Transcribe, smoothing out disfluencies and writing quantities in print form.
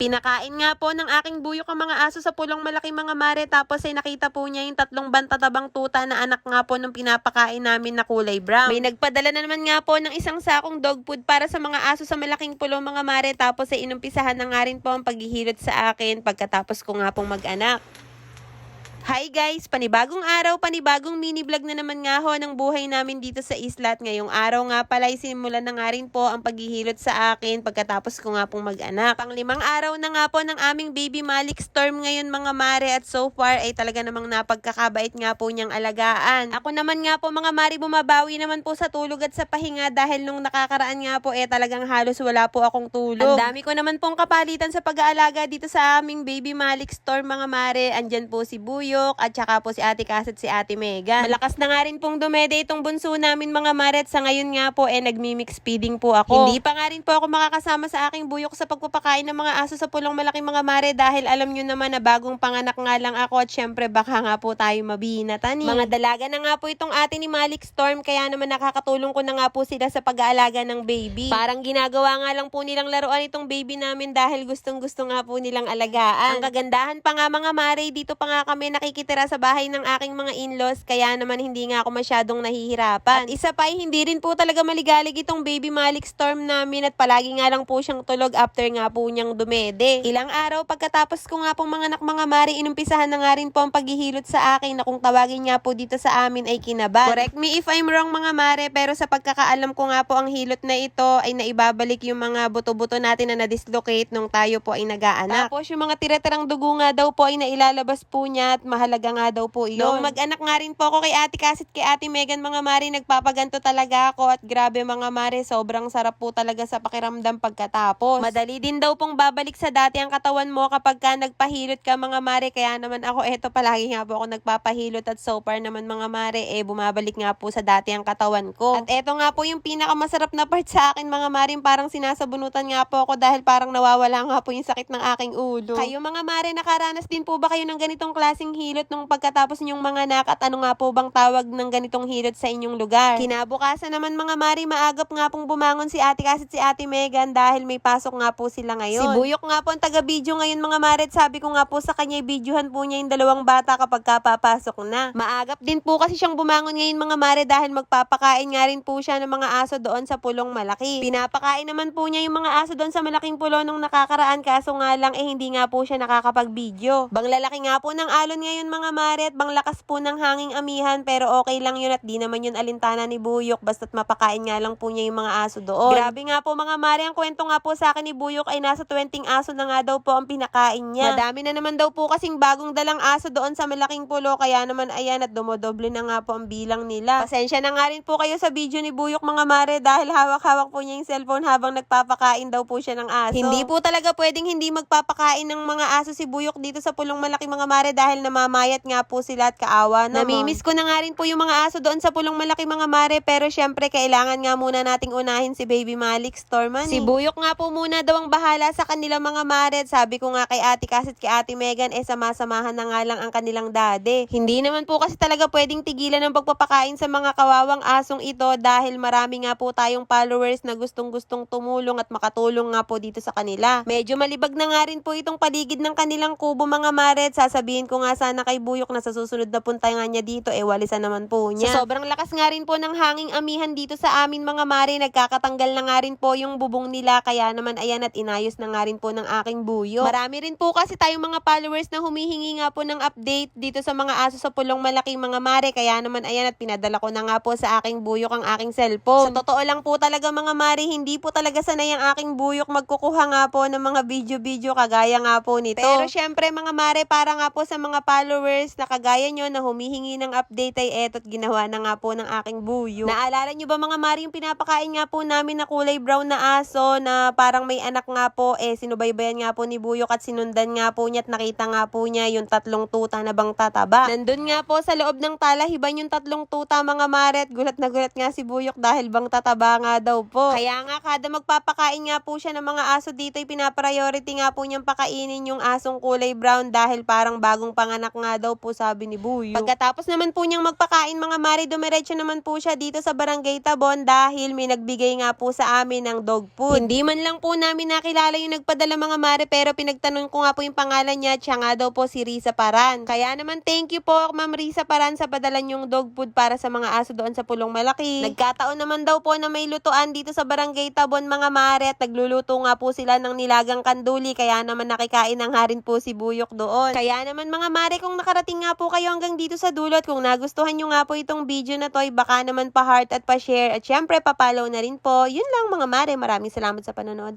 Pinakain nga po ng aking buyok ang mga aso sa pulong malaki mga mare, tapos ay nakita po niya yung 3 bantatabang tuta na anak nga po nung pinapakain namin na kulay brown. May nagpadala na naman nga po ng isang sakong dog food para sa mga aso sa malaking pulong mga mare, tapos ay inumpisahan na nga rin po ang paghihilot sa akin pagkatapos ko nga pong mag-anak. Hi guys! Panibagong araw, panibagong mini vlog na naman nga ho ng buhay namin dito sa isla. At ngayong araw nga pala ay simulan na nga rin po ang paghihilot sa akin pagkatapos ko nga pong mag-anak. Pang-5 araw na nga po ng aming baby Malik Storm ngayon mga mare, at so far ay talaga namang napagkakabait nga po niyang alagaan. Ako naman nga po mga mare, bumabawi naman po sa tulog at sa pahinga dahil nung nakakaraan nga po talagang halos wala po akong tulog. Ang dami ko naman pong kapalitan sa pag-aalaga dito sa aming baby Malik Storm mga mare. Andyan po si Buyok at saka po si Ate Cass at si Ate Megan. Malakas na nga rin pong dumede itong bunso namin mga mare, at sa ngayon nga po nagmi-mix feeding po ako. Hindi pa nga rin po ako makakasama sa aking buyok sa pagpapakain ng mga aso sa pulong malaki mga mare dahil alam nyo naman na bagong panganak nga lang ako, at syempre baka nga po tayo mabinatan. Mga dalaga na nga po itong ate ni Malik Storm, kaya naman nakakatulong ko na nga po sila sa pag-aalaga ng baby. Parang ginagawa nga lang po nilang laruan itong baby namin dahil gustong-gusto nga po nilang alagaan. Ang kagandahan pa nga mga mare, dito pa nga kami nakikitira sa bahay ng aking mga in-laws, kaya naman hindi nga ako masyadong nahihirapan. At isa pa, hindi rin po talaga maligalig itong baby Malik Storm namin, at palagi nga lang po siyang tulog after nga po niyang dumede. Ilang araw pagkatapos ko nga pong manganak mga mare, inumpisahan na nga rin po ang paghihilot sa akin na kung tawagin nga po dito sa amin ay kinaban. Correct me if I'm wrong mga mare, pero sa pagkakaalam ko nga po ang hilot na ito ay naibabalik yung mga buto-buto natin na na-dislocate nung tayo po ay nag-aanak. Tapos yung mga tira-tirang dugo nga daw po ay nailalabas po niya, at mahalaga nga daw po iyon. Nung mag-anak nga rin po ako kay Ate Cass at kay Ate Megan mga mare, nagpapaganto talaga ako, at grabe mga mare, sobrang sarap po talaga sa pakiramdam pagkatapos. Madali din daw pong babalik sa dati ang katawan mo kapag ka nagpahilot ka mga mare, kaya naman ako palagi nga po ako nagpapahilot, at so far naman mga mare bumabalik nga po sa dati ang katawan ko. At eto nga po yung pinakamasarap na part sa akin mga mare, parang sinasabunutan nga po ako dahil parang nawawala nga po yung sakit ng aking ulo. Kayo mga mare, nakaranas din po ba kayo ng ganitong klaseng hilot nung pagkatapos ninyong manganak, at ano nga po bang tawag ng ganitong hilot sa inyong lugar? Kinabukasan naman mga mare, maagap nga pong bumangon si Ate Cass at si Ate Megan dahil may pasok nga po sila ngayon. Si Buyok nga po ang taga-video ngayon mga mare, at sabi ko nga po sa kanya, videohan po niya yung 2 bata kapag kapapasok na. Maagap din po kasi siyang bumangon ngayon mga mare dahil magpapakain nga rin po siya ng mga aso doon sa pulong malaki. Pinapakain naman po niya yung mga aso doon sa malaking pulo nung nakakaraan, kaso nga lang hindi nga po siya nakakapag-video. Banglalaki nga po ng alon ngayon mga mare, at banglakas po ng hanging amihan, pero okay lang yun at di naman yun alintana ni Buyok, basta't mapakain nga lang po niya yung mga aso doon. Grabe nga po mga mare, ang kwento nga po sa akin ni Buyok ay nasa 20 aso na nga daw po ang pinakain niya. Madami na naman daw po kasing bagong dalang aso doon sa malaking pulo, kaya naman ayan, at dumodoble na nga po ang bilang nila. Pasensya na nga rin po kayo sa video ni Buyok mga mare dahil hawak-hawak po niya yung cellphone habang nagpapakain daw po siya ng aso. Hindi po talaga pwedeng hindi magpapakain ng mga aso si Buyok dito sa pulong malaki mga mare dahil namamayat nga po sila at kaawa naman. Namimiss ko na nga rin po yung mga aso doon sa pulong malaki mga mare, pero syempre kailangan nga muna nating unahin si baby Malik Storm. Si Buyok nga po muna daw ang bahala sa kanila mga mare, at sabi ko nga kay Ate Cass at kay Ate Megan sama-samahan na nga lang ang kanilang daddy. Hindi naman po kasi talaga pwedeng tigilan ng pagpapakain sa mga kawawang asong ito dahil marami nga po tayong followers na gustong-gustong tumulong at makatulong nga po dito sa kanila. Medyo malibag na nga rin po itong paligid ng kanilang kubo mga mare, at sasabihin ko nga sana kay Buyok na sa susunod na punta nga niya dito walisan naman po niya. So, sobrang lakas nga rin po ng hanging amihan dito sa amin mga mare, nagkakatanggal na nga rin po yung bubong nila, kaya naman ayan, at inayos na nga rin po ng aking Buyok. Marami rin po kasi tayong mga followers na humihingi nga po ng update dito sa mga aso sa pulong malaki mga mare, kaya naman ayan, at pinadala ko na nga po sa aking Buyok ang aking cellphone. Sa totoo lang po talaga mga mare, hindi po talaga sanay ang aking Buyok magkukuha nga po ng mga video-video kagaya nga po nito. Pero syempre mga mare, para nga po sa mga followers na kagaya nyo na humihingi ng update ay eto't ginawa na nga po ng aking Buyok. Naalala nyo ba mga mare yung pinapakain nga po namin na kulay brown na aso na parang may anak nga po, sinubaybayan nga po ni Buyok at sinundan nga po niya, at nakita nga po niya yung 3 tuta na bang tataba. Nandun nga po sa loob ng talahiban yung 3 tuta mga mare, at gulat na gulat nga si Buyok dahil bang tataba nga daw po. Kaya nga kada magpapakain nga po siya ng mga aso dito ay pinapriority nga po niyang pakainin yung asong kulay brown dahil parang bagong panganak anak nga daw po, sabi ni Buyo. Pagkatapos naman po niyang magpakain mga mare, dumiretso naman po siya dito sa Barangay Tabon dahil may nagbigay nga po sa amin ng dog food. Hindi man lang po namin nakilala yung nagpadala mga mare, pero pinagtanong ko nga po yung pangalan niya at siya nga daw po si Risa Paran. Kaya naman thank you po Ma'am Risa Paran sa padala yung dog food para sa mga aso doon sa Pulong Malaki. Nagkataon naman daw po na may lutuan dito sa Barangay Tabon mga mare at nagluluto nga po sila ng nilagang kanduli, kaya naman nakikain na nga rin po si Buyok doon. Kaya naman mga mare, kung nakarating nga po kayo hanggang dito sa dulot, kung nagustuhan nyo nga po itong video na to, baka naman pa-heart at pa-share at syempre pa-follow na rin po. Yun lang mga mare, maraming salamat sa panonood.